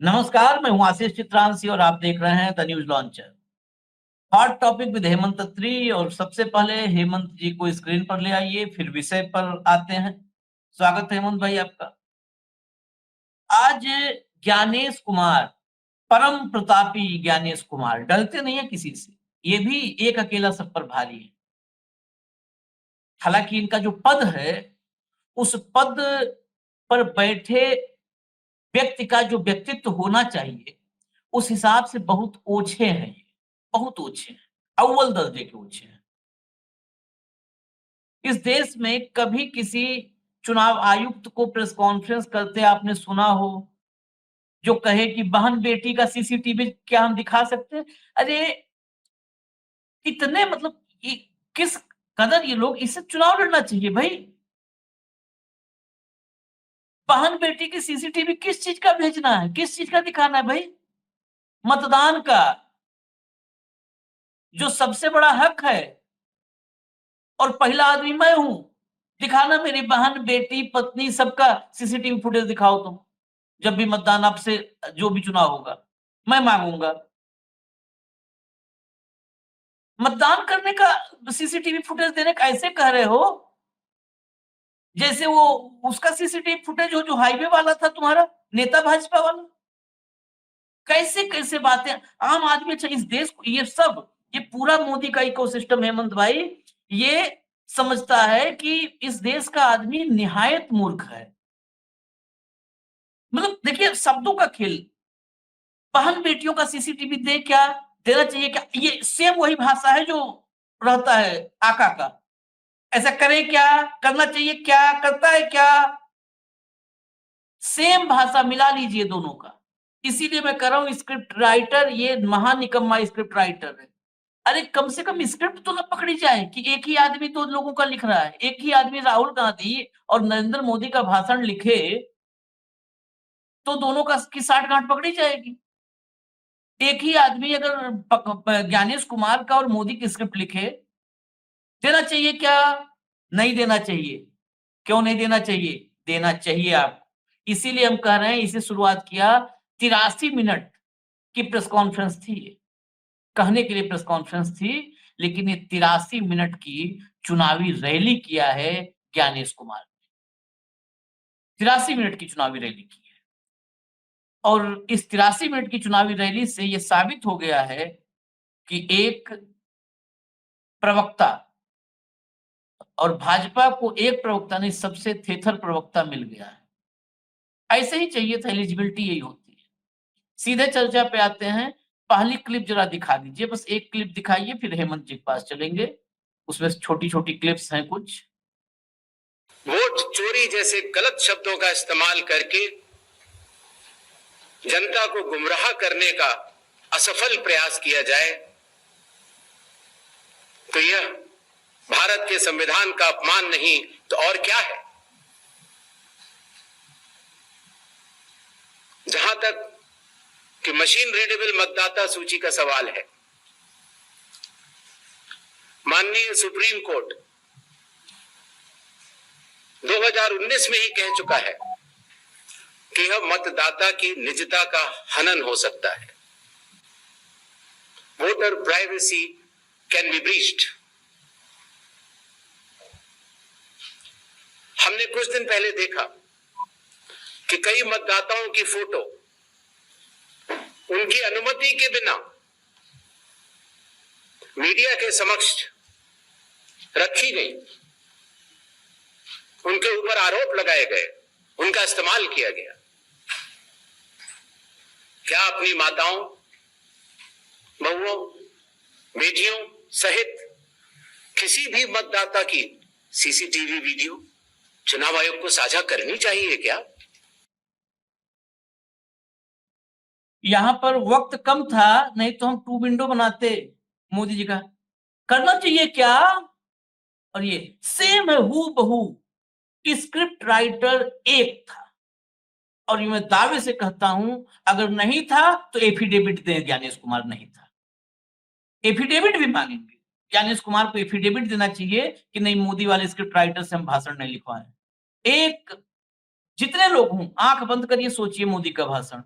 नमस्कार, मैं हूँ आशीष चित्रांशी और आप देख रहे हैं the news launcher. Hot topic with Hemant Atri. और सबसे पहले हेमंत जी को स्क्रीन पर ले आइए, फिर विषय पर आते हैं। स्वागत है हेमंत भाई आपका। आज ज्ञानेश कुमार, परम प्रतापी ज्ञानेश कुमार डरते नहीं है किसी से। ये भी एक अकेला सब पर भारी है। हालांकि इनका जो पद है, उस पद पर बैठे व्यक्ति का जो व्यक्तित्व होना चाहिए, उस हिसाब से बहुत ओछे हैं ये, बहुत ओछे हैं, अव्वल दर्जे के ओछे हैं। इस देश में कभी किसी चुनाव आयुक्त को प्रेस कॉन्फ्रेंस करते आपने सुना हो, जो कहे कि बहन बेटी का सीसीटीवी क्या हम दिखा सकते हैं? अरे इतने मतलब किस कदर ये लोग, इससे चुनाव लड़ना चाहिए भाई। बहन बेटी की सीसीटीवी किस चीज का भेजना है, किस चीज का दिखाना है भाई? मतदान का, जो सबसे बड़ा हक है, और पहला आदमी मैं हूं। दिखाना मेरी बहन बेटी पत्नी सबका सीसीटीवी फुटेज दिखाओ तुम। जब भी मतदान आपसे जो भी चुनाव होगा, मैं मांगूंगा मतदान करने का सीसीटीवी फुटेज देने का। ऐसे कह रहे हो जैसे वो उसका सीसीटीवी फुटेज हो जो हाईवे वाला था, तुम्हारा नेता भाजपा वाला। कैसे कैसे बातें आम आदमी। अच्छा, इस देश को ये पूरा मोदी का इकोसिस्टम हेमंत भाई, ये समझता है कि इस देश का आदमी निहायत मूर्ख है। मतलब देखिए, शब्दों का खेल। बहन बेटियों का सीसीटीवी दे क्या, देना चाहिए क्या? ये सेम वही भाषा है जो रहता है आका का। ऐसा करे क्या, करना चाहिए क्या, करता है क्या? सेम भाषा मिला लीजिए दोनों का। इसीलिए मैं कह रहा हूं, स्क्रिप्ट राइटर ये महानिकम्मा स्क्रिप्ट राइटर है। अरे कम से कम स्क्रिप्ट तो ना पकड़ी जाए कि एक ही आदमी तो लोगों का लिख रहा है। एक ही आदमी राहुल गांधी और नरेंद्र मोदी का भाषण लिखे तो दोनों का की साठ गांठ पकड़ी जाएगी। एक ही आदमी अगर ज्ञानेश कुमार का और मोदी की स्क्रिप्ट लिखे, देना चाहिए क्या? नहीं देना चाहिए। क्यों नहीं देना चाहिए? देना चाहिए आप। इसीलिए हम कह रहे हैं, इसे शुरुआत किया। 83 मिनट की प्रेस कॉन्फ्रेंस थी ये। कहने के लिए प्रेस कॉन्फ्रेंस थी, लेकिन ये 83 मिनट की चुनावी रैली किया है ज्ञानेश कुमार ने। 83 मिनट की चुनावी रैली की है। और इस 83 मिनट की चुनावी रैली से यह साबित हो गया है कि एक प्रवक्ता, और भाजपा को एक प्रवक्ता नहीं, सबसे थेथर प्रवक्ता मिल गया है। ऐसे ही चाहिए था, एलिजिबिलिटी यही होती है। सीधे चर्चा पे आते हैं। पहली क्लिप जरा दिखा दीजिए, बस एक क्लिप दिखाइए, फिर हेमंत जी के पास चलेंगे। उसमें छोटी छोटी क्लिप्स हैं कुछ। वोट चोरी जैसे गलत शब्दों का इस्तेमाल करके जनता को गुमराह करने का असफल प्रयास किया जाए तो यह भारत के संविधान का अपमान नहीं तो और क्या है। जहां तक कि मशीन रीडेबल मतदाता सूची का सवाल है, माननीय सुप्रीम कोर्ट 2019 में ही कह चुका है कि यह मतदाता की निजता का हनन हो सकता है। Voter privacy can be breached. हमने कुछ दिन पहले देखा कि कई मतदाताओं की फोटो उनकी अनुमति के बिना मीडिया के समक्ष रखी गई, उनके ऊपर आरोप लगाए गए, उनका इस्तेमाल किया गया। क्या अपनी माताओं, बहुओं, बेटियों सहित किसी भी मतदाता की सीसीटीवी वीडियो चुनाव आयोग को साझा करनी चाहिए क्या? यहां पर वक्त कम था, नहीं तो हम 2 विंडो बनाते मोदी जी का। करना चाहिए क्या? और ये सेम है हू बहू। स्क्रिप्ट राइटर एक था, और ये मैं दावे से कहता हूं, अगर नहीं था तो एफिडेविट दे, ज्ञानेश कुमार नहीं था। एफिडेविट भी मांगेंगे। ज्ञानेश कुमार को एफिडेविट देना चाहिए कि नहीं, मोदी वाले स्क्रिप्ट राइटर से हम भाषण नहीं लिखवाए। एक, जितने लोग हों, आंख बंद करिए, सोचिए मोदी का भाषण।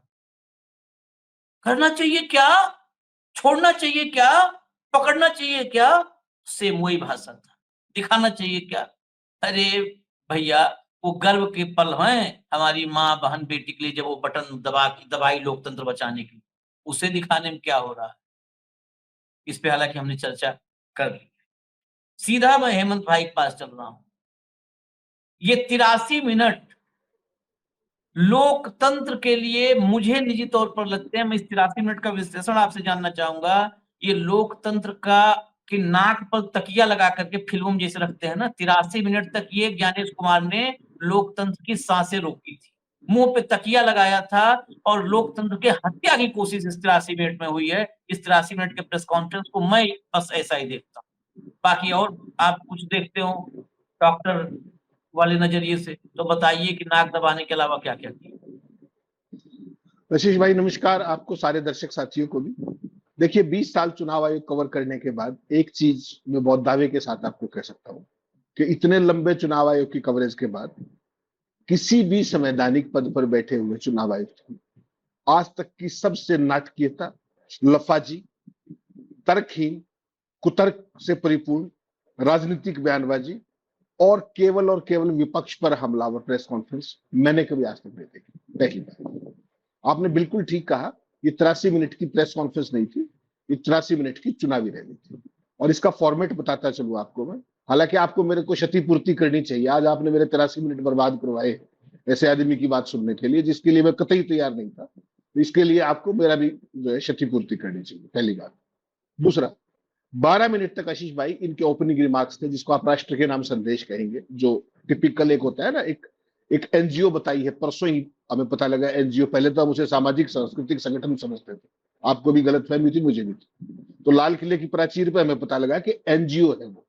करना चाहिए क्या, छोड़ना चाहिए क्या, पकड़ना चाहिए क्या, सेम वही भाषा था। दिखाना चाहिए क्या? अरे भैया, वो गर्व के पल हैं हमारी माँ, बहन, बेटी के लिए जब वो बटन दबाई लोकतंत्र बचाने की, उसे दिखाने में क्या हो रहा है? इस पे हालाँकि हमने चर्चा कर ली। सीधा मैं हेमंत भाई के पास चल रहा हूँ। ये 83 मिनट लोकतंत्र के लिए मुझे निजी तौर पर लगते हैं, मैं इस 83 मिनट का विश्लेषण आपसे जानना चाहूँगा। ये लोकतंत्र का कि नाक पर तकिया लगा करके फ़िल्मों में जैसे रखते हैं ना, 83 मिनट तक ये ज्ञानेश कुमार ने लोकतंत्र की सांसें रोकी थी। मुँह पे तकिया लगाया था और लोकतंत्र की हत्या की कोशिश इस 83 मिनट में हुई है। इस 83 मिनट के प्रेस कॉन्फ्रेंस को मैं बस ऐसा ही देखता हूँ। बाकी और आप कुछ देखते हो डॉक्टर वाले नज़रिए से, तो बताइए कि नाक दबाने के अलावा क्या-क्या किया? आशीष भाई नमस्कार, आपको सारे दर्शक साथियों को भी। देखिए 20 साल चुनाव आयोग कवर करने के बाद एक चीज मैं बहुत दावे के साथ आपको कह सकता हूं कि इतने लंबे चुनाव आयोग की कवरेज के बाद किसी भी संवैधानिक पद पर बैठे हुए चुनाव आयुक्त की आज तक की सबसे नाटकीयता, लफाजी, तर्कहीन, कुतर्क से परिपूर्ण राजनीतिक बयानबाजी और केवल विपक्ष पर हमलावर प्रेस कॉन्फ्रेंस मैंने कभी आज तक नहीं देखी। पहली बात, आपने बिल्कुल ठीक कहा, ये 83 मिनट की प्रेस कॉन्फ्रेंस नहीं थी, ये 83 मिनट की चुनावी रैली थी। और इसका फॉर्मेट बताता चलूं आपको मैं, हालांकि आपको मेरे को क्षतिपूर्ति करनी चाहिए। आज आपने मेरे 83 मिनट बर्बाद करवाए ऐसे आदमी की बात सुनने के लिए, जिसके लिए मैं कतई तैयार नहीं था। तो इसके लिए आपको मेरा भी जो है क्षतिपूर्ति करनी चाहिए, पहली बात। दूसरा, 12 मिनट तक आशीष भाई इनके ओपनिंग रिमार्क्स थे, जिसको आप राष्ट्र के नाम संदेश कहेंगे, जो टिपिकल एक होता है ना, एक एनजीओ बताई है। परसों ही हमें पता लगा एनजीओ, पहले तो हम उसे सामाजिक सांस्कृतिक संगठन समझते थे, आपको भी गलतफहमी थी, मुझे भी थी। तो लाल किले की प्राचीर पे हमें पता लगा कि एनजीओ है वो।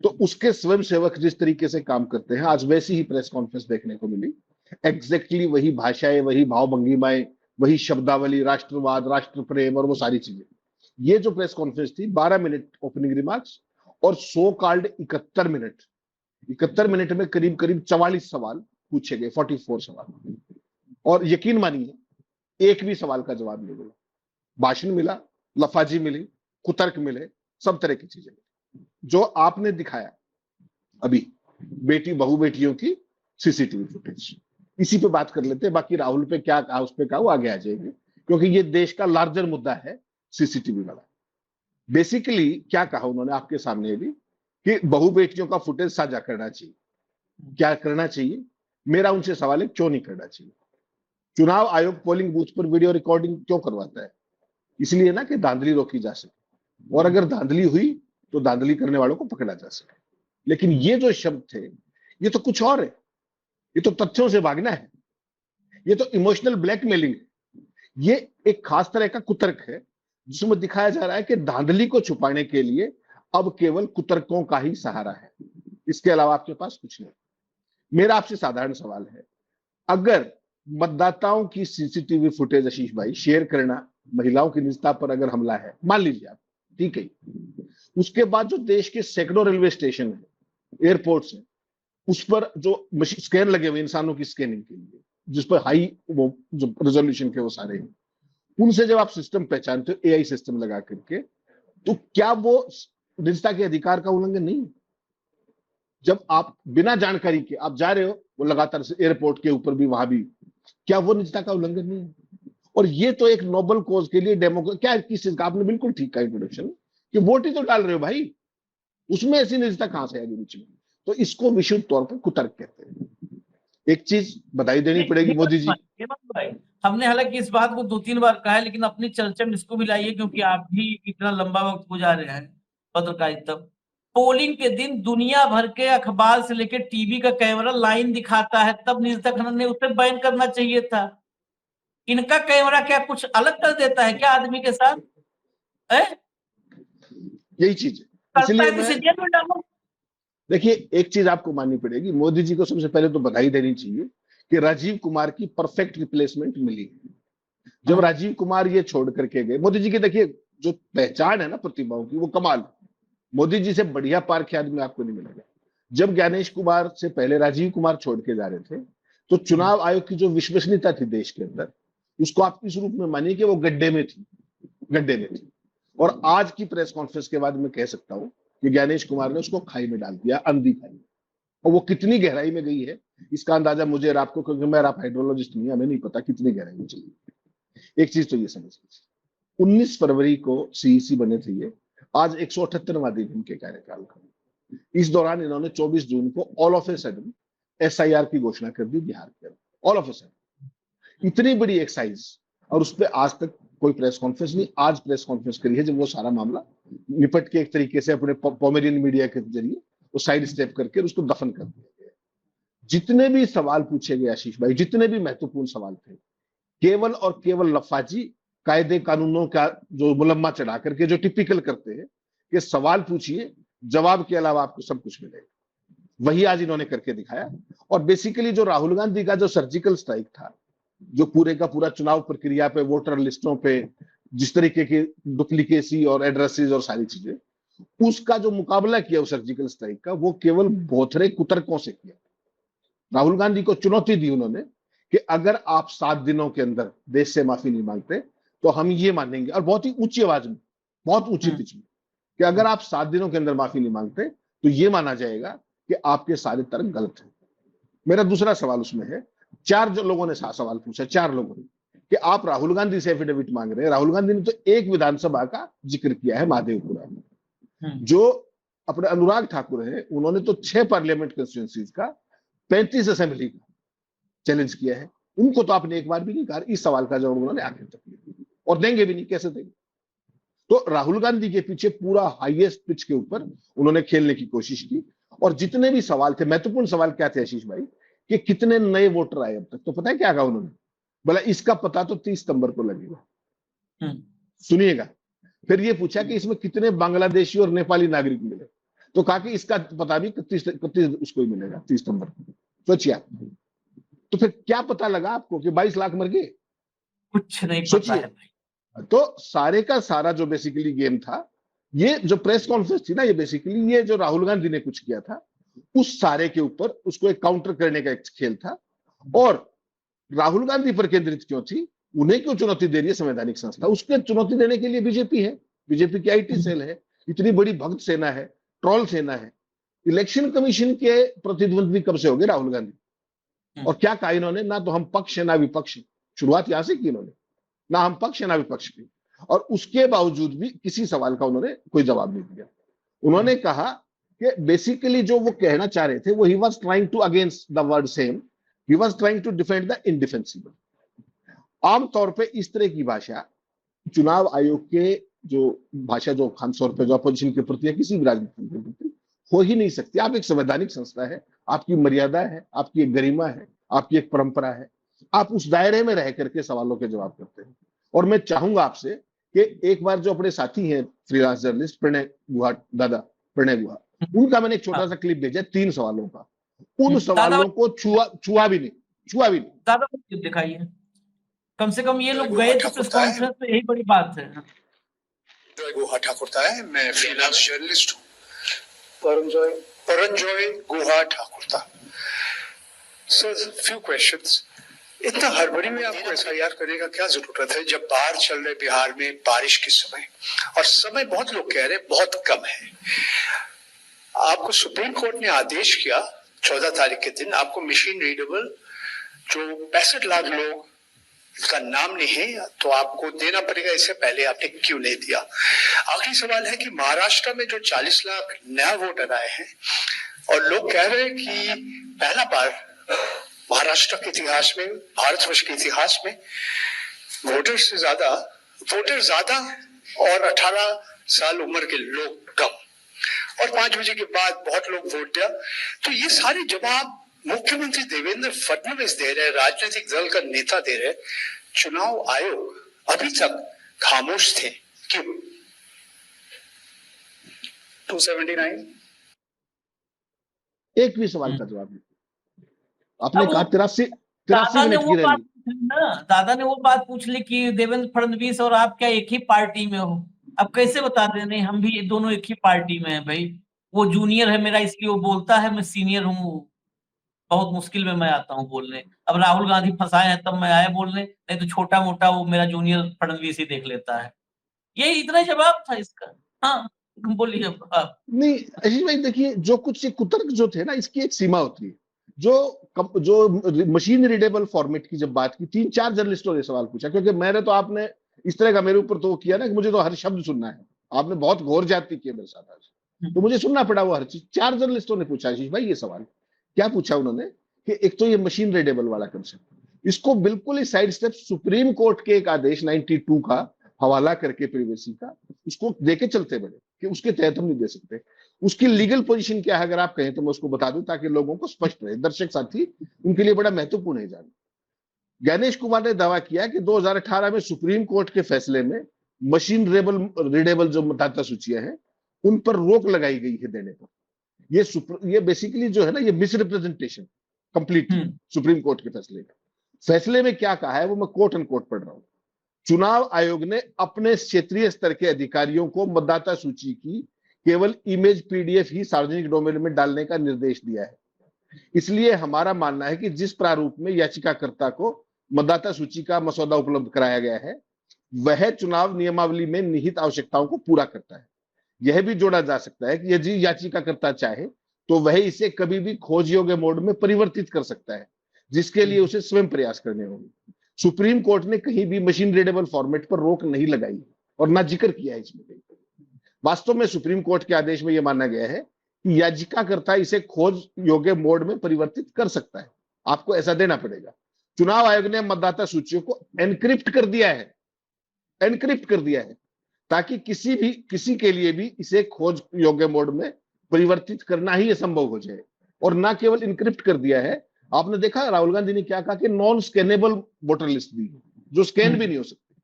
तो उसके स्वयं सेवक जिस तरीके से काम करते हैं, आज वैसी ही प्रेस कॉन्फ्रेंस देखने को मिली। एग्जैक्टली वही भाषाएं, वही भाव भंगिमाएं, वही शब्दावली, राष्ट्रवाद, राष्ट्र प्रेम और वो सारी चीजें। ये जो प्रेस कॉन्फ्रेंस थी, 12 मिनट ओपनिंग रिमार्क्स और सो कॉल्ड 71 मिनट में करीब करीब 44 सवाल पूछे गए, 44 सवाल। और यकीन मानिए एक भी सवाल का जवाब नहीं मिला। भाषण मिला, लफाजी मिली, कुतर्क मिले, सब तरह की चीजें मिली। जो आपने दिखाया अभी बेटी बहु बेटियों की सीसीटीवी फुटेज, इसी पे बात कर लेते हैं। बाकी राहुल पे क्या कहा, उस पे कहा, वो आगे आ जाएंगे, क्योंकि ये देश का लार्जर मुद्दा है सीसीटीवी वाला। बेसिकली क्या कहा उन्होंने आपके सामने भी कि बहु बेटियों का फुटेज साझा करना चाहिए। क्या करना चाहिए? मेरा उनसे सवाल है, क्यों नहीं करना चाहिए? चुनाव आयोग पोलिंग बूथ पर वीडियो रिकॉर्डिंग क्यों करवाता है? इसलिए ना कि धांधली रोकी जा सके, और अगर धांधली हुई तो धांधली करने वालों को पकड़ा जा सके। लेकिन ये जो शब्द थे, ये तो कुछ और है। ये तो तथ्यों से भागना है, ये तो इमोशनल ब्लैकमेलिंग है, ये एक खास तरह का कुतर्क है, जिसमें दिखाया जा रहा है कि धांधली को छुपाने के लिए अब केवल कुतर्कों का ही सहारा है, इसके अलावा आपके पास कुछ नहीं। मेरा आपसे साधारण सवाल है, अगर मतदाताओं की सीसीटीवी फुटेज आशीष भाई शेयर करना महिलाओं की निजता पर अगर हमला है, मान लीजिए आप, ठीक है, उसके बाद जो देश के सैकड़ों रेलवे स्टेशन है, एयरपोर्ट्स है, उस पर जो स्कैन लगे हुए इंसानों की स्कैनिंग के लिए, जिस पर हाई वो जो रेजोल्यूशन के वो सारे हैं, उनसे जब आप सिस्टम पहचानते हो एआई सिस्टम लगा करके, तो क्या वो निजता के अधिकार का उल्लंघन नहीं? जब आप बिना जानकारी के आप जा रहे हो, वो लगातार से एयरपोर्ट के ऊपर भी, वहां भी, क्या वो निजता का उल्लंघन नहीं है? और ये तो एक नोबल कोज के लिए डेमोक्रेसी, क्या किस चीज का, आपने बिल्कुल ठीक का इंट्रोडक्शन कि वोट ही तो डाल रहे हो भाई, उसमें ऐसी निजता कहां से आएगी बीच में? तो इसको विशुद्ध तौर पर कुतर्क कहते हैं। एक चीज बधाई देनी पड़ेगी मोदी जी। हमने हालांकि इस बात को 2-3 बार कहा है, लेकिन अपनी चर्चा में इसको भी लाइए, क्योंकि आप भी इतना लंबा वक्त गुजारे हैं पत्रकारिता। पोलिंग के दिन दुनिया भर के अखबार से लेकर टीवी का कैमरा लाइन दिखाता है, तब निजता खनन ने उसे बैन करना चाहिए था। इनका कैमरा क्या कुछ अलग कर देता है क्या आदमी के साथ? यही चीज है, इसलिए देखिए एक चीज आपको माननी पड़ेगी, मोदी जी को सबसे पहले तो बधाई देनी चाहिए कि राजीव कुमार की परफेक्ट रिप्लेसमेंट मिली। जब राजीव कुमार ये छोड़ करके गए, मोदी जी की देखिए जो पहचान है ना प्रतिभाओं की, वो कमाल। मोदी जी से बढ़िया पारखी आदमी आपको नहीं मिलेगा। जब ज्ञानेश कुमार से पहले राजीव कुमार छोड़ के जा रहे थे, तो चुनाव आयोग की जो विश्वसनीयता थी देश के अंदर, उसको आप इस रूप में मानिए कि वो गड्ढे में थी। और आज की प्रेस कॉन्फ्रेंस के बाद मैं कह सकता हूं कि ज्ञानेश कुमार ने उसको खाई में डाल दिया, अंधी खाई में। और वो कितनी गहराई में गई है इसका अंदाजा मुझे और आपको, क्योंकि मैं आप हाइड्रोलॉजिस्ट नहीं, हमें नहीं पता कितनी गहराई में चली। एक चीज तो ये समझ लीजिए, 19 फरवरी को सीईसी बने थे ये, आज 178वां दिन इनके कार्यकाल का। इस दौरान इन्होंने 24 जून को all of a sudden SIR की घोषणा कर दी बिहार के, ऑल ऑफ ए सडन। इतनी बड़ी एक्साइज, और उस पर आज तक कोई प्रेस कॉन्फ्रेंस नहीं। आज प्रेस कॉन्फ्रेंस करी है जब वो सारा मामला निपट के एक तरीके से अपने पोमेरियन मीडिया के जरिए वो साइड स्टेप करके उसको दफन कर दिया गया। जितने भी सवाल पूछे गए आशीष भाई, जितने भी महत्वपूर्ण सवाल थे, केवल और केवल लफाजी कायदे कानूनों का जो मुलम्मा चढ़ा करके जो टिपिकल करते हैं कि सवाल पूछिए, जवाब के अलावा आपको सब कुछ मिलेगा, वही आज इन्होंने करके दिखाया। और बेसिकली जो राहुल गांधी का जो सर्जिकल स्ट्राइक था, जो पूरे का पूरा चुनाव प्रक्रिया पे, वोटर लिस्टों पे जिस तरीके की डुप्लीकेसी और एड्रेसेस और सारी चीजें, उसका जो मुकाबला किया उस सर्जिकल स्ट्राइक का, वो केवल बोथरे कुतर्कों से किया। राहुल गांधी को चुनौती दी उन्होंने कि अगर आप 7 दिनों के अंदर देश से माफी नहीं मांगते तो हम ये मानेंगे, और बहुत ही ऊंची आवाज में, बहुत ऊंची पिच में, कि अगर आप 7 दिनों के अंदर माफी नहीं मांगते तो ये माना जाएगा कि आपके सारे तर्क गलत हैं। मेरा दूसरा सवाल उसमें है, 4 जो लोगों ने सवाल पूछा, 4 लोगों ने, कि आप राहुल गांधी से एफिडेविट मांग रहे हैं। राहुल गांधी ने तो एक विधानसभा का जिक्र किया है, महादेवपुरा में। जो अपने अनुराग ठाकुर है, उन्होंने तो 6 पार्लियामेंट कंस्टिट्यूएंसीज का, 35 असेंबली का चैलेंज किया है। उनको तो आपने एक बार भी नहीं कहा इस सवाल का जवाब उन्होंने आखिर तक दिया, और देंगे भी नहीं, कैसे देंगे। तो राहुल गांधी के पीछे पूरा हाईएस्ट पिच के ऊपर उन्होंने खेलने की कोशिश की। और जितने भी सवाल थे, महत्वपूर्ण सवाल क्या थे आशीष भाई, कि कितने नए वोटर आए अब तक, तो पता है क्या कहा उन्होंने? बोला इसका पता तो 30 सितंबर को लगेगा। सुनिएगा, फिर ये पूछा कि इसमें कितने बांग्लादेशी और नेपाली नागरिक मिले, तो कहा कि इसका पता भी 31 उसको ही मिलेगा, 30 सितंबर को। सोचिए आप, तो फिर क्या पता लगा आपको कि 22 लाख मर गए? कुछ नहीं पता है भाई। तो सारे का सारा जो बेसिकली गेम था, ये जो प्रेस कॉन्फ्रेंस थी ना, ये बेसिकली ये जो राहुल गांधी ने कुछ किया था उस सारे के ऊपर उसको एक काउंटर करने का एक खेल था। और राहुल गांधी पर केंद्रित क्यों थी, उन्हें क्यों चुनौती दे रही है संवैधानिक संस्था, उसके चुनौती देने के लिए बीजेपी है, बीजेपी की आईटी सेल है, इतनी बड़ी भक्त सेना है, ट्रोल सेना है। इलेक्शन कमीशन के प्रतिद्वंद्वी कब से हो गए राहुल गांधी? और क्या कहा इन्होंने? ना तो हम पक्ष है ना विपक्ष। शुरुआत यहां से की इन्होंने, ना हम पक्ष है ना विपक्ष की। और उसके बावजूद भी किसी सवाल का उन्होंने कोई जवाब नहीं दिया। उन्होंने कहा कि बेसिकली जो वो कहना चाह रहे थे, वो he was trying to against the word same, he was trying to defend the indefensible. आमतौर पे इस तरह की भाषा चुनाव आयोग के जो भाषा जो खासतौर पर जो अपोजिशन के प्रति या किसी भी राजनीति के प्रति हो ही नहीं सकती। आप एक संवैधानिक संस्था है, आपकी मर्यादा है, आपकी एक गरिमा है, आपकी एक परंपरा है, आप उस दायरे में रह करके सवालों के जवाब करते हैं। और मैं चाहूंगा आपसे कि एक बार जो अपने साथी हैं फ्रीलांस जर्नलिस्ट प्रणय गुहा, दादा प्रणय गुहा, उनका मैंने एक छोटा सा क्लिप भेजा 3 सवालों का, उन सवालों को छुआ भी नहीं। दादा को दिखाइए, कम से कम ये लोग गए थे प्रेस कॉन्फ्रेंस पे, यही बड़ी बात है। गुहा ठाकुरता है, मैं फ्रीलांस जर्नलिस्ट हूँ। Paranjoy Guha Thakurta. Sir, few questions. इतना हड़बड़ी में आपको एसआईआर करने का क्या जरूरत है, जब बाढ़ चल रहे बिहार में, बारिश के समय, और समय बहुत लोग कह रहे बहुत कम है। आपको सुप्रीम कोर्ट ने आदेश किया 14 तारीख के दिन, आपको मशीन रीडेबल जो 65 लाख लोग का नाम नहीं है तो आपको देना पड़ेगा, इससे पहले आपने क्यों नहीं दिया? आखिरी सवाल है कि महाराष्ट्र में जो 40 लाख नया वोटर आए हैं और लोग कह रहे हैं कि पहला बार महाराष्ट्र के इतिहास में, भारतवर्ष के इतिहास में वोटर ज्यादा और 18 साल उम्र के लोग कम, और 5 बजे के बाद बहुत लोग वोट दिया। तो ये सारे जवाब मुख्यमंत्री देवेंद्र फडणवीस दे रहे, राजनीतिक दल का नेता दे रहे, चुनाव आयोग अभी तक खामोश थे, क्यों? 279 एक भी सवाल का जवाब नहीं। आपने कहा 83 मिनट की रैली। दादा ने वो बात पूछ ली कि देवेंद्र फडणवीस और आप क्या एक ही पार्टी में हो? अब कैसे बता दे नहीं, हम भी दोनों एक ही पार्टी में हैं भाई। वो जूनियर है मेरा इसलिए वो बोलता है, मैं सीनियर हूँ। बहुत मुश्किल में मैं आता हूँ बोलने। अब राहुल गांधी फंसाए हैं तब मैं आया बोलने, नहीं तो छोटा मोटा वो मेरा जूनियर फडणवीस ही देख लेता है। ये इतना जवाब था इसका। हाँ, बोलिए आप। नहीं आशीष भाई, देखिए जो कुछ ये कुतर्क जो थे ना, इसकी एक सीमा होती है। जो मशीन रीडेबल फॉर्मेट की जब बात की, 3-4 जर्नलिस्टों ने सवाल पूछा, क्योंकि मैंने तो, आपने इस तरह का मेरे ऊपर तो किया ना कि मुझे तो हर शब्द सुनना है। आपने बहुत गौर जाती की मेरे साथ आज, तो मुझे सुनना पड़ा वो हर चीज। 4 जर्नलिस्टों ने पूछा आशीष भाई ये सवाल। क्या पूछा उन्होंने कि एक तो ये मशीन रीडेबल वाला कंसेप्ट, इसको बिल्कुल ही साइड स्टेप सुप्रीम कोर्ट के एक आदेश 92 का हवाला करके प्रिवेसी का, उसको देके चलते बड़े कि उसके तहत हम नहीं दे सकते। उसकी लीगल पोजीशन क्या है अगर आप कहें तो मैं उसको बता दूं, ताकि लोगों को स्पष्ट रहे, दर्शक साथी उनके लिए बड़ा महत्वपूर्ण है जान। ज्ञानेश कुमार ने दावा किया कि 2018 में सुप्रीम कोर्ट के फैसले में मशीन रीडेबल जो मतदाता सूचियां हैं उन पर रोक लगाई गई है देने पर। ये बेसिकली जो है ना, ये मिसरिप्रेजेंटेशन कंप्लीट सुप्रीम कोर्ट के फैसले में क्या कहा है वो मैं कोट एंड कोट पढ़ रहा हूं। चुनाव आयोग ने अपने क्षेत्रीय स्तर के अधिकारियों को मतदाता सूची की केवल इमेज पीडीएफ ही सार्वजनिक डोमेन में डालने का निर्देश दिया है। इसलिए हमारा मानना है कि जिस प्रारूप में याचिकाकर्ता को मतदाता सूची का मसौदा उपलब्ध कराया गया है वह चुनाव नियमावली में निहित आवश्यकताओं को पूरा करता है। यह भी जोड़ा जा सकता है कि यदि याचिकाकर्ता चाहे तो वह इसे कभी भी खोज योग्य मोड में परिवर्तित कर सकता है, जिसके लिए उसे स्वयं प्रयास करने होंगे। सुप्रीम कोर्ट ने कहीं भी मशीन रीडेबल फॉर्मेट पर रोक नहीं लगाई और ना जिक्र किया है इसमें। वास्तव में सुप्रीम कोर्ट के आदेश में यह माना गया है कि याचिकाकर्ता इसे खोज योग्य मोड में परिवर्तित कर सकता है, आपको ऐसा देना पड़ेगा। चुनाव आयोग ने मतदाता सूचियों को एनक्रिप्ट कर दिया है, ताकि किसी के लिए भी इसे खोज योग्य मोड में परिवर्तित करना ही असंभव हो जाए। और ना केवल इनक्रिप्ट कर दिया है, आपने देखा राहुल गांधी ने क्या कहा कि नॉन स्कैनेबल वोटर लिस्ट दी, जो स्कैन भी नहीं हो सकती।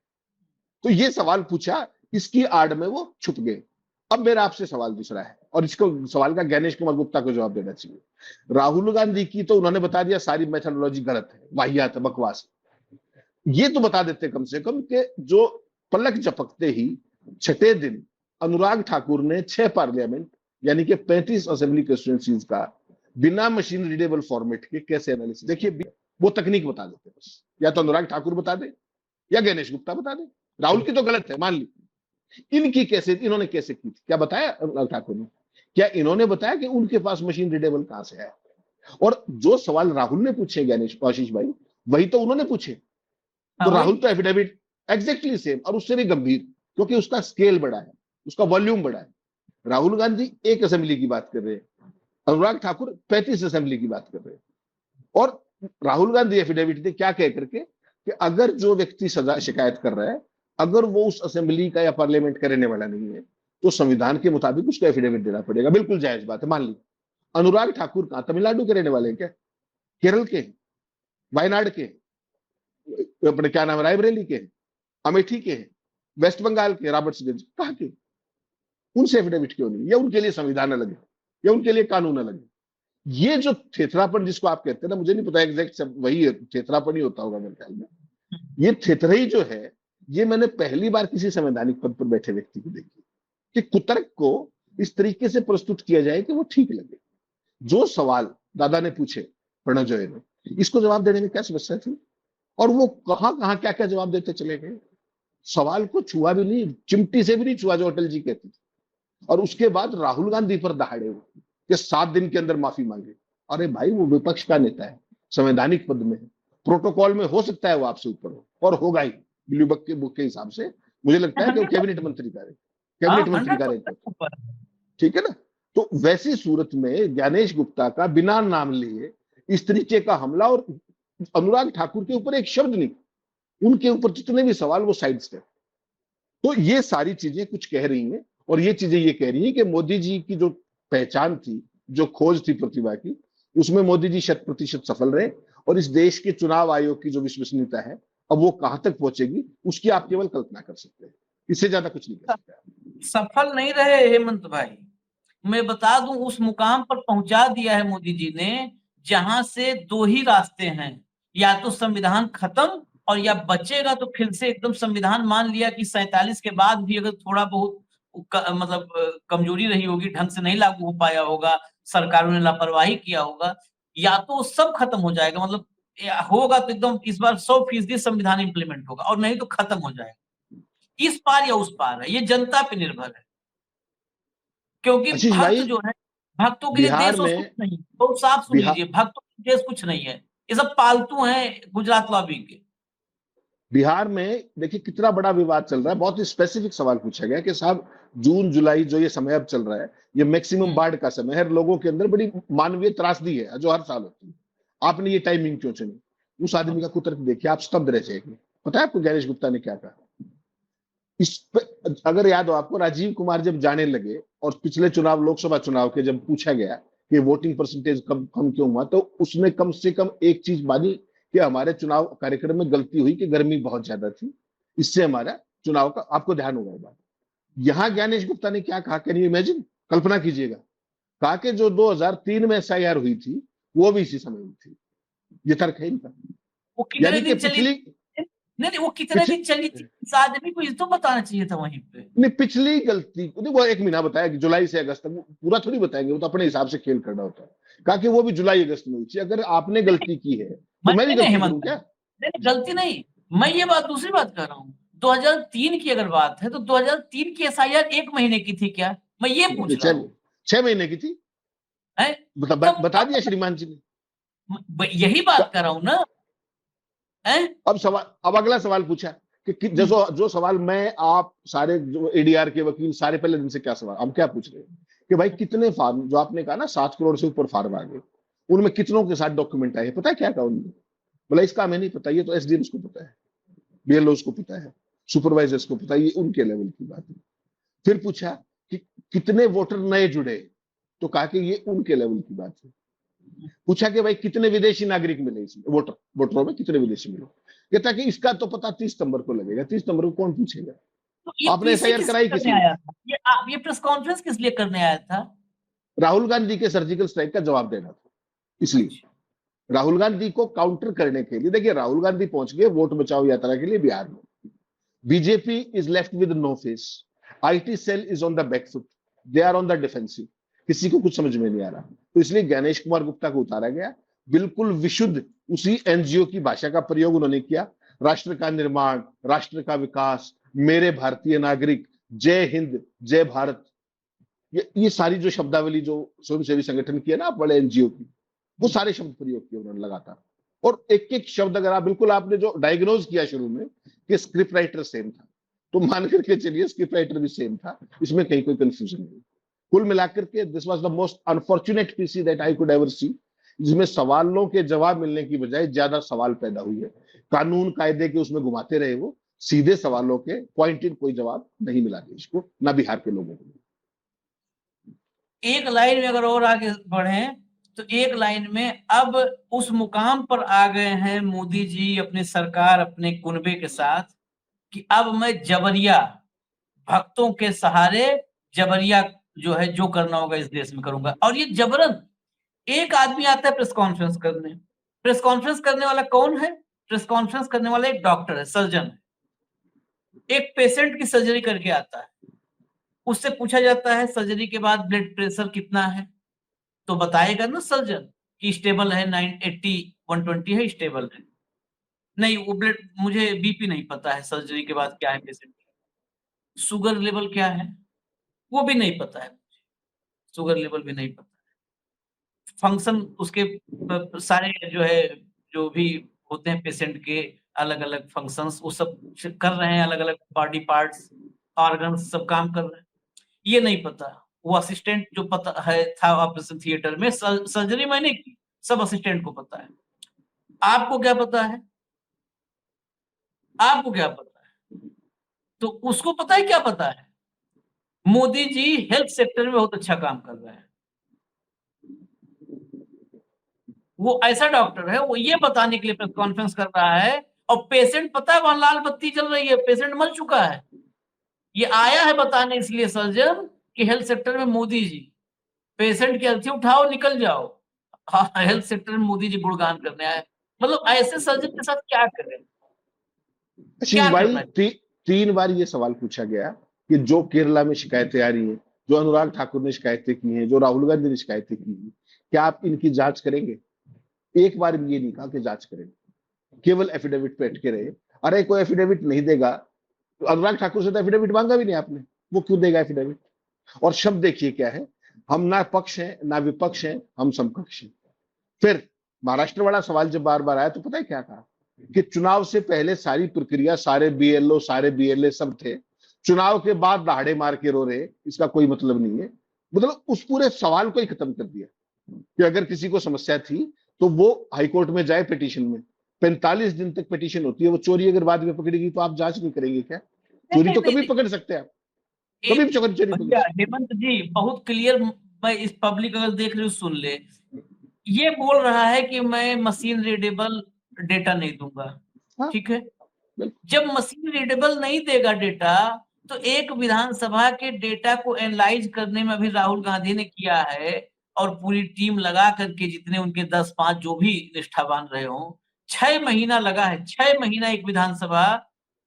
तो ये सवाल पूछा, इसकी आड़ में वो छुप गए। अब मेरा आपसे सवाल दूसरा है, और इसको सवाल का ज्ञानेश कुमार गुप्ता को जवाब देना चाहिए। राहुल गांधी की तो उन्होंने बता दिया सारी मेथोडोलॉजी गलत है, वाहियात है, बकवास है। ये तो बता देते कम से कम कि जो पलक झपकते ही छठे दिन अनुराग ठाकुर ने 6 पार्लियामेंट यानी कि 35 असेंबली कंस्टिट्यूएंसीज का बिना मशीन रीडेबल फॉर्मेट के कैसे एनालिसिस, देखिए वो तकनीक बता देते बस। या तो अनुराग ठाकुर बता दे या ज्ञानेश गुप्ता बता दे। राहुल की तो गलत है मान ली, इन्होंने कैसे की थी, क्या बताया अनुराग ठाकुर ने? क्या इन्होंने बताया कि उनके पास मशीन रीडेबल कहां से है? और जो सवाल राहुल ने पूछे ज्ञानेश आशीष भाई, वही तो उन्होंने पूछे। तो राहुल तो एफिडेविट एग्जैक्टली सेम और उससे भी गंभीर, क्योंकि उसका स्केल बड़ा है, उसका वॉल्यूम बड़ा है। राहुल गांधी 1 असेंबली की बात कर रहे हैं, अनुराग ठाकुर 35 असेंबली की बात कर रहे हैं। और राहुल गांधी एफिडेविट दे क्या कह करके कि अगर जो व्यक्ति सजा शिकायत कर रहा है अगर वो उस असेंबली का या पार्लियामेंट का रहने वाला नहीं है तो संविधान के मुताबिक उसको एफिडेविट देना पड़ेगा। बिल्कुल जायज बात है, मान ली। अनुराग ठाकुर कहां तमिलनाडु के रहने वाले हैं क्या? केरल के हैं, वायनाड के हैं, अपने क्या नाम रायबरेली के हैं, अमेठी के हैं, वेस्ट बंगाल के रॉबर्ट्सगंज, कहां के? उनसे एफिडेविट क्यों नहीं? या उनके लिए संविधान अलग है या उनके लिए कानून अलग है? ये जो थेथरापन जिसको आप कहते हैं ना, मुझे नहीं पता एग्जैक्ट सब वही है, थेथरापन ही होता होगा मेरे ख्याल में। ये थेथरई जो है, ये मैंने पहली बार किसी संवैधानिक पद पर बैठे व्यक्ति को देखी कि कुतर्क को इस तरीके से प्रस्तुत किया जाए कि वो ठीक लगे। जो सवाल दादा ने पूछे प्रणजय ने, इसको जवाब देने में क्या समस्या थी? और वो कहां क्या क्या जवाब देते चले गए। सवाल को छुआ भी नहीं, चिमटी से भी नहीं छुआ, जो अटल जी कहते थे। और उसके बाद राहुल गांधी पर दहाड़े हुए कि 7 दिन के अंदर माफी मांगे। अरे भाई, वो विपक्ष का नेता है, संवैधानिक पद में है, प्रोटोकॉल में हो सकता है वो आपसे ऊपर हो, और होगा ही ब्लूबक के बुक के हिसाब से। मुझे लगता है कि वो कैबिनेट मंत्री का रहे, ठीक है ना। तो वैसी सूरत में ज्ञानेश गुप्ता का बिना नाम लिए इस तरीके का हमला, और अनुराग ठाकुर के ऊपर एक शब्द नहीं, उनके ऊपर जितने भी सवाल वो साइड स्टेप। तो ये सारी चीजें कुछ कह रही हैं, और ये चीजें ये कह रही हैं कि मोदी जी की जो पहचान थी, जो खोज थी प्रतिभा की, उसमें मोदी जी 100% सफल रहे। और इस देश के चुनाव आयोग की जो विश्वसनीयता है, अब वो कहां तक पहुंचेगी उसकी आप केवल कल्पना कर सकते हैं, इससे ज्यादा कुछ नहीं कर सकते। सफल नहीं रहे हेमंत भाई, मैं बता दूं उस मुकाम पर पहुंचा दिया है मोदी जी ने जहां से 2 ही रास्ते हैं, या तो संविधान खत्म और या बचेगा तो फिर से एकदम संविधान मान लिया कि 47 के बाद भी अगर थोड़ा बहुत मतलब कमजोरी रही होगी, ढंग से नहीं लागू हो पाया होगा, सरकारों ने लापरवाही किया होगा, या तो सब खत्म हो जाएगा, मतलब होगा तो एकदम इस बार 100% संविधान इंप्लीमेंट होगा, और नहीं तो खत्म हो जाएगा। इस पार या उस पार है, ये जनता पे निर्भर है। क्योंकि आशीष भक्त भाई, जो है, भक्तों के लिए बिहार देश और कुछ में नहीं, तो साफ सुन बिहार लीजिए, भक्तों के लिए देश कुछ नहीं है, ये सब पालतू हैं गुजरात लॉबी के। बिहार में देखिए कितना बड़ा विवाद चल रहा है। बहुत ही स्पेसिफिक सवाल पूछा गया कि साहब जून जुलाई जो ये समय अब चल रहा है, ये मैक्सिमम बाढ़ का समय है, लोगों के अंदर बड़ी मानवीय त्रासदी है जो हर साल होती है, आपने ये टाइमिंग क्यों चुनी? उस आदमी का कुतर्क देखिए, आप स्तब्ध रह जाएंगे। पता है आपको ज्ञानेश गुप्ता ने क्या कहा इस पे? अगर याद हो आपको, राजीव कुमार जब जाने लगे और पिछले चुनाव, लोकसभा चुनाव के, जब पूछा गया कि वोटिंग परसेंटेज कम कम क्यों हुआ, तो उसने कम से कम एक चीज मानी कि हमारे चुनाव कार्यक्रम में गलती हुई कि गर्मी बहुत ज्यादा थी, इससे हमारा चुनाव का, आपको ध्यान होगा बात। यहां ज्ञानेश गुप्ता ने क्या कहा, कैन यू इमेजिन, कल्पना कीजिएगा, कहा कि जो 2003 में एसआईआर हुई थी वो भी इसी समय हुई थी। ये तर्क है इनका। वो कितने यानी कि दिन चली पिछली नहीं, वो कितने पिछ, दिन चली थी, इस आदमी को ये तो बताना चाहिए था वहीं पे। नहीं, पिछली गलती नहीं, वो एक महीना बताया कि जुलाई से अगस्त तक, वो पूरा थोड़ी बताएंगे, वो तो अपने हिसाब से खेल करना होता है। कहा कि वो भी जुलाई अगस्त में हुई थी। अगर आपने गलती की है तो मैं भी नहीं गलती हेमंत करूं भाई, क्या? नहीं गलती नहीं, मैं ये बात दूसरी बात कर रहा हूँ। 2003 की अगर बात है तो 2003 की एसआईआर 1 महीने की थी क्या, मैं ये पूछ रहा हूँ। 6 महीने की थी, है बता दिया श्रीमान जी ने। यही बात कर रहा हूँ ना। है अब अगला सवाल पूछा कि जो सवाल मैं, आप सारे जो एडीआर के वकील सारे पहले दिन से क्या सवाल हम क्या पूछ रहे हैं कि भाई कितने फार्म, जो आपने कहा ना 7 करोड़ से ऊपर फार्म आ गए, उनमें कितनों के साथ डॉक्यूमेंट आए, पता है क्या कहा उन्होंने? बोला इसका हमें नहीं पता, ये तो एसडीएम को पता है, बीएलओ को पता है, सुपरवाइजर्स को पता है, ये उनके लेवल की बात है। फिर पूछा कि कितने वोटर नए जुड़े, तो कहा कि ये उनके लेवल की बात है। पूछा कि भाई कितने विदेशी नागरिक मिले इसमें, वोटरों में कितने विदेशी मिले, कहता कि इसका तो पता 30 सितंबर को लगेगा। 30 सितंबर को कौन पूछेगा? तो ये आपने पीसी एफआईआर किस कराई लिए किस करने लिए? आया था, ये प्रेस कॉन्फ्रेंस किस लिए करने आया था? राहुल गांधी के सर्जिकल स्ट्राइक का जवाब देना था, इसलिए राहुल गांधी को काउंटर करने के लिए। देखिए राहुल गांधी पहुंच गए वोट बचाओ यात्रा के लिए बिहार में, BJP is left with no face, IT cell is on the back foot, they are on the defensive, किसी को कुछ समझ में नहीं आ रहा। तो इसलिए ज्ञानेश कुमार गुप्ता को उतारा गया, बिल्कुल विशुद्ध उसी एनजीओ की भाषा का प्रयोग उन्होंने किया, राष्ट्र का निर्माण, राष्ट्र का विकास, मेरे भारतीय नागरिक, जय हिंद, जय भारत, ये सारी जो शब्दावली जो स्वयंसेवी संगठन की है ना, आप बड़े एनजीओ की, वो सारे शब्द प्रयोग किए उन्होंने लगातार। और एक एक शब्द अगर आप, बिल्कुल आपने जो डायग्नोज किया शुरू में कि स्क्रिप्ट राइटर सेम था, तो मान करके चलिए स्क्रिप्ट राइटर भी सेम था, इसमें कहीं कोई कंफ्यूजन नहीं। कुल मिलाकर के this was the most unfortunate PC that I could ever see, जिसमें सवालों के जवाब मिलने की बजाय ज्यादा सवाल पैदा हुए है, कानून कायदे के उसमें घुमाते रहे वो, सीधे सवालों के पॉइंटेड कोई जवाब नहीं मिला देश को, ना बिहार के लोगों को। एक लाइन में अगर और आगे बढ़े तो एक लाइन में अब उस मुकाम पर आ गए हैं मोदी जी अपनी सरकार अपने कुनबे के साथ कि अब मैं जबरिया भक्तों के सहारे जबरिया जो है जो करना होगा इस देश में करूंगा। और ये जबरन एक आदमी आता है प्रेस कॉन्फ्रेंस करने, प्रेस कॉन्फ्रेंस करने वाला कौन है? प्रेस कॉन्फ्रेंस करने वाला एक डॉक्टर है, सर्जन है, एक पेशेंट की सर्जरी करके आता है, उससे पूछा जाता है सर्जरी के बाद ब्लड प्रेशर कितना है, तो बताएगा ना सर्जन कि स्टेबल है, 980 120 है, स्टेबल है। नहीं वो ब्लड, मुझे बीपी नहीं पता है सर्जरी के बाद क्या है पेशेंट, शुगर लेवल क्या है वो भी नहीं पता है, शुगर लेवल भी नहीं पता है, फंक्शन उसके सारे जो है जो भी होते हैं पेशेंट के अलग अलग फंक्शंस वो सब कर रहे हैं, अलग अलग बॉडी पार्ट्स ऑर्गन्स सब काम कर रहे हैं, ये नहीं पता। वो असिस्टेंट जो पता है था ऑपरेशन थिएटर में, सर्जरी मैंने की, सब असिस्टेंट को पता है। आपको क्या पता है? आपको क्या पता है? तो उसको पता है क्या पता है? मोदी जी हेल्थ सेक्टर में बहुत अच्छा काम कर रहे हैं। वो ऐसा डॉक्टर है, वो ये बताने के लिए प्रेस कॉन्फ्रेंस कर रहा है, और पेशेंट पता है वहां लाल बत्ती चल रही है, पेशेंट मर चुका है। ये आया है बताने इसलिए सर्जन कि हेल्थ सेक्टर में मोदी जी, पेशेंट की अर्थी उठाओ निकल जाओ। हाँ, हेल्थ सेक्टर में मोदी जी गुणगान करने आए, मतलब ऐसे सर्जन के साथ क्या करें, आशीष क्या भाई, करना है? 3 बार ये सवाल पूछा गया कि जो केरला में शिकायतें आ रही हैं, जो अनुराग ठाकुर ने शिकायतें की हैं, जो राहुल गांधी ने शिकायतें की हैं, क्या आप इनकी जांच करेंगे? एक बार भी ये नहीं कहा कि जांच करें, केवल एफिडेविट पे अटके रहे। अरे कोई एफिडेविट नहीं देगा तो अनुराग ठाकुर से तो एफिडेविट मांगा भी नहीं आपने, वो क्यों देगा एफिडेविट? और शब्द देखिए क्या है, हम ना पक्ष हैं ना विपक्ष हैं, हम समकक्ष हैं। फिर महाराष्ट्र वाला सवाल जब बार बार आया तो पता है क्या कहा कि चुनाव से पहले सारी प्रक्रिया, सारे बीएलओ सारे बीएलए सब थे, चुनाव के बाद दहाड़े मार के रो रहे, इसका कोई मतलब नहीं है। मतलब उस पूरे सवाल को ही खत्म कर दिया कि अगर किसी को समस्या थी तो वो हाईकोर्ट में जाए पिटीशन में, 45 दिन तक पिटीशन होती है। वो चोरी अगर बाद में पकड़ेगी तो आप जांच नहीं करेंगे क्या? चोरी तो कभी पकड़ सकते हैं आप, कभी भी चोरी पकड़ भैया सकते। हेमंत जी बहुत क्लियर, मैं इस पब्लिक अगर देख रही हूँ सुन ले, ये बोल रहा है कि मैं मशीन रीडेबल डेटा नहीं दूंगा। हाँ, ठीक है, बिल्कुल। जब मशीन रीडेबल नहीं देगा डेटा, तो एक विधानसभा के डेटा को एनालाइज करने में अभी राहुल गांधी ने किया है और पूरी टीम लगा करके, जितने उनके 10-5 जो भी निष्ठावान रहे हों, 6 महीना लगा है। 6 महीना एक विधानसभा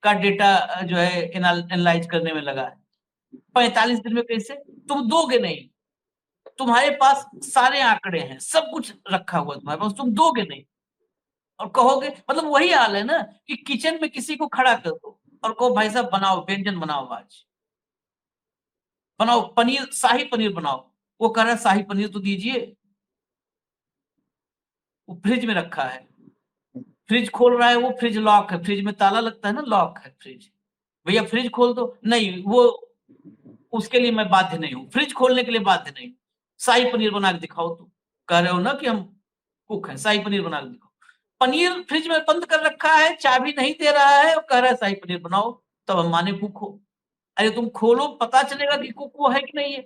का डेटा जो है एनालाइज करने में लगा है। 45 दिन में कैसे? तुम दोगे नहीं, तुम्हारे पास सारे आंकड़े हैं, सब कुछ रखा हुआ है तुम्हारे पास, तुम दोगे नहीं और कहोगे, मतलब वही हाल है ना कि किचन में किसी को खड़ा कर दो और कहो भाई साहब बनाओ, व्यंजन बनाओ, आज बनाओ पनीर, शाही पनीर बनाओ। वो कह रहा है शाही पनीर तो दीजिए, वो फ्रिज में रखा है, फ्रिज खोल रहा है, वो फ्रिज लॉक है, फ्रिज में ताला लगता है ना, लॉक है फ्रिज, भैया फ्रिज खोल दो, नहीं वो उसके लिए मैं बाध्य नहीं हूँ, फ्रिज खोलने के लिए बाध्य नहीं हूँ, शाही पनीर बना के दिखाओ। तुम कह रहे हो ना कि हम कुक हैं, शाही पनीर बना के दिखाओ। पनीर फ्रिज में बंद कर रखा है, चाबी नहीं दे रहा है और कह रहा है शाही पनीर बनाओ, तब हम माने कुक हो। अरे तुम खोलो, पता चलेगा कि कुक वो है कि नहीं है,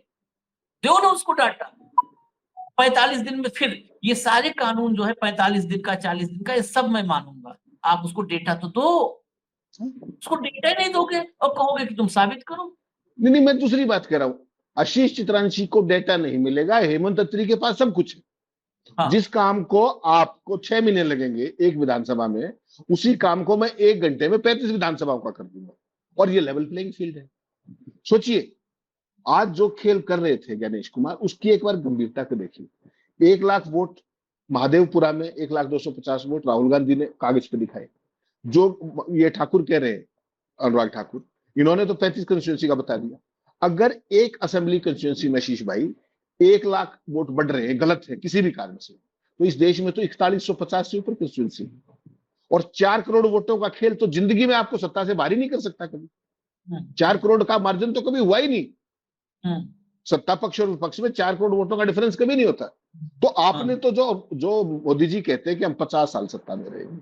दो ना उसको डाटा। 45 दिन में फिर ये सारे कानून जो है 45 दिन का, 40 दिन का, ये सब मैं मानूंगा, आप उसको डेटा तो दो। उसको डेटा ही नहीं दोगे और कहोगे कि तुम साबित करो। नहीं, मैं दूसरी बात कर रहा हूं। आशीष चित्रांशी को डेटा नहीं मिलेगा, हेमंत अत्री के पास सब कुछ है। हाँ, जिस काम को आपको 6 महीने लगेंगे एक विधानसभा में, उसी काम को मैं 1 घंटे में 35 विधानसभाओं का कर दूंगा। और ये लेवल प्लेइंग फील्ड है। सोचिए, आज जो खेल कर रहे थे गणेश कुमार, उसकी एक बार गंभीरता को देखिए। 1 लाख वोट महादेवपुरा में, 1,250,000 वोट राहुल गांधी ने कागज पे दिखाए। जो ये ठाकुर कह रहे हैं, अनुराग ठाकुर, इन्होंने तो 35 कंस्टिट्यूंसी का बता दिया। अगर एक असेंबली कंस्टिट्यूंसी में आशीष भाई 1 लाख वोट बढ़ रहे हैं, गलत है किसी भी कारण से, तो इस देश में तो 4150 से ऊपर कंस्टिट्यूंसी, और 4 करोड़ वोटों का खेल तो जिंदगी में आपको सत्ता से बाहर ही नहीं कर सकता कभी। 4 करोड़ का मार्जिन तो कभी हुआ ही नहीं। सत्ता पक्ष और विपक्ष में 4 करोड़ वोटों का डिफरेंस कभी नहीं होता। तो आपने तो जो मोदी जी कहते हैं कि हम 50 साल सत्ता में रहेंगे,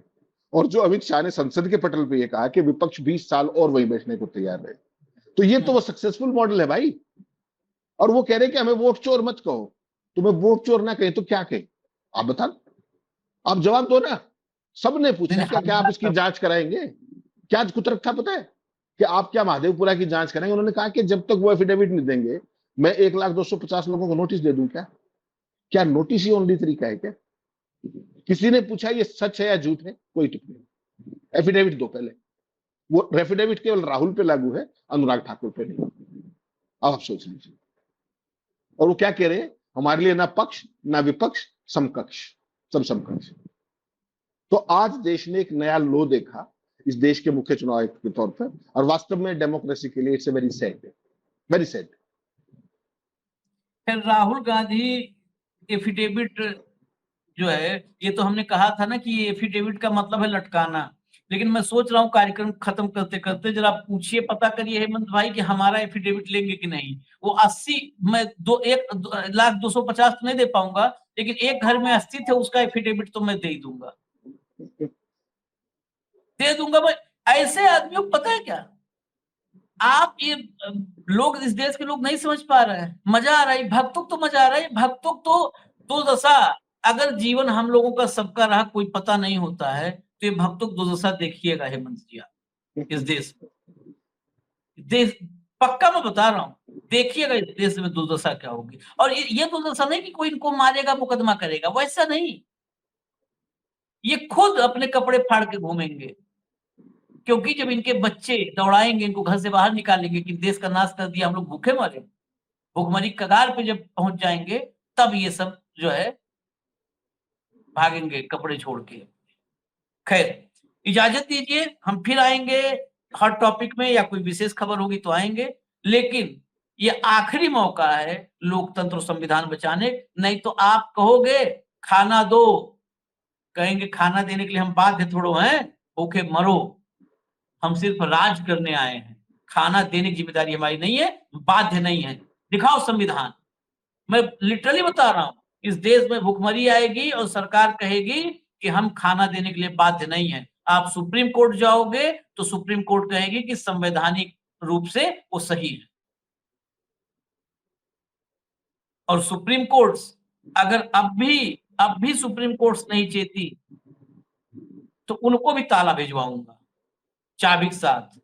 और जो अमित शाह ने संसद के पटल पे ये कहा कि विपक्ष 20 साल और वहीं बैठने को तैयार रहे, तो ये तो वो सक्सेसफुल मॉडल है भाई। और वो कह रहे हैं कि हमें वोट चोर मत कहो, तुम्हें वोट चोर ना कहें तो क्या कहें? आप बता, आप जवाब दो ना। सबने पूछा क्या आप इसकी जांच कराएंगे? क्या कुतरक था पता है कि आप क्या महादेवपुरा की जांच कराएंगे? उन्होंने कहा कि जब तक वो एफिडेविट नहीं देंगे, मैं 1,250,000 लोगों को नोटिस दे दूं। क्या नोटिस ही ओनली तरीका है क्या? किसी ने पूछा ये सच है या झूठ है? कोई टिप्पणी, एफिडेविट दो पहले। वो एफिडेविट केवल राहुल पे लागू है, अनुराग ठाकुर पे नहीं। अब आप सोच लीजिए। और वो क्या कह रहे हैं, हमारे लिए ना पक्ष ना विपक्ष, समकक्ष, सब समकक्ष। तो आज देश ने एक नया लो देखा इस देश के मुख्य चुनाव आयुक्त के तौर पर, और वास्तव में डेमोक्रेसी के लिए it's very sad, very sad. फिर राहुल गांधी एफिडेविट जो है, ये तो हमने कहा था ना कि ये एफिडेविट का मतलब है लटकाना, लेकिन मैं सोच रहा हूँ कार्यक्रम खत्म करते करते जरा पूछिए, पता करिए हेमंत भाई कि हमारा एफिडेविट लेंगे कि नहीं। वो 80, मैं 1,02,50,000 तो नहीं दे पाऊंगा, लेकिन एक घर में 80 थे, उसका एफिडेविट तो मैं दे दूंगा, दे दूंगा मैं। ऐसे आदमियों को पता है क्या, आप ये लोग, इस देश के लोग नहीं समझ पा रहे हैं, मजा आ रहा है भक्तों तो, मजा आ रहा है भक्तों तो। दो दशा, अगर जीवन हम लोगों का सबका रहा, कोई पता नहीं होता है, तो ये भक्तों की दुर्दशा देखिएगा हेमंत जी आप, इस देश पक्का मैं बता रहा हूँ, देखिएगा इस देश में दुर्दशा क्या होगी। और ये दुर्दशा नहीं कि कोई इनको मारेगा, मुकदमा करेगा, वैसा नहीं, ये खुद अपने कपड़े फाड़ के घूमेंगे, क्योंकि जब इनके बच्चे दौड़ाएंगे, इनको घर से बाहर निकालेंगे कि देश का नाश कर दिया, हम लोग भूखे मरे, भूखमरी कगार पे जब पहुंच जाएंगे, तब ये सब जो है भागेंगे कपड़े छोड़ के। खैर, इजाजत दीजिए, हम फिर आएंगे हर टॉपिक में, या कोई विशेष खबर होगी तो आएंगे, लेकिन ये आखिरी मौका है लोकतंत्र और संविधान बचाने। नहीं तो आप कहोगे खाना दो, कहेंगे खाना देने के लिए हम बाध्य थोड़ो हैं, भूखे मरो। हम सिर्फ राज करने आए हैं, खाना देने की जिम्मेदारी हमारी नहीं है, बाध्य नहीं है। दिखाओ संविधान। मैं लिटरली बता रहा हूं, इस देश में भूखमरी आएगी और सरकार कहेगी कि हम खाना देने के लिए बाध्य नहीं है। आप सुप्रीम कोर्ट जाओगे तो सुप्रीम कोर्ट कहेगी कि संवैधानिक रूप से वो सही है। और सुप्रीम कोर्ट अगर अब भी सुप्रीम कोर्ट नहीं चेती तो उनको भी ताला भिजवाऊंगा चाबी के साथ।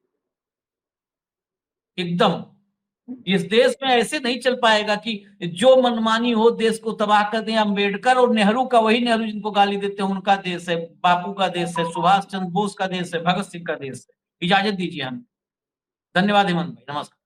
एकदम इस देश में ऐसे नहीं चल पाएगा कि जो मनमानी हो देश को तबाह कर दें। अम्बेडकर और नेहरू का, वही नेहरू जिनको गाली देते हैं, उनका देश है, बापू का देश है, सुभाष चंद्र बोस का देश है, भगत सिंह का देश है। इजाजत दीजिए हमें। धन्यवाद हेमंत भाई, नमस्कार।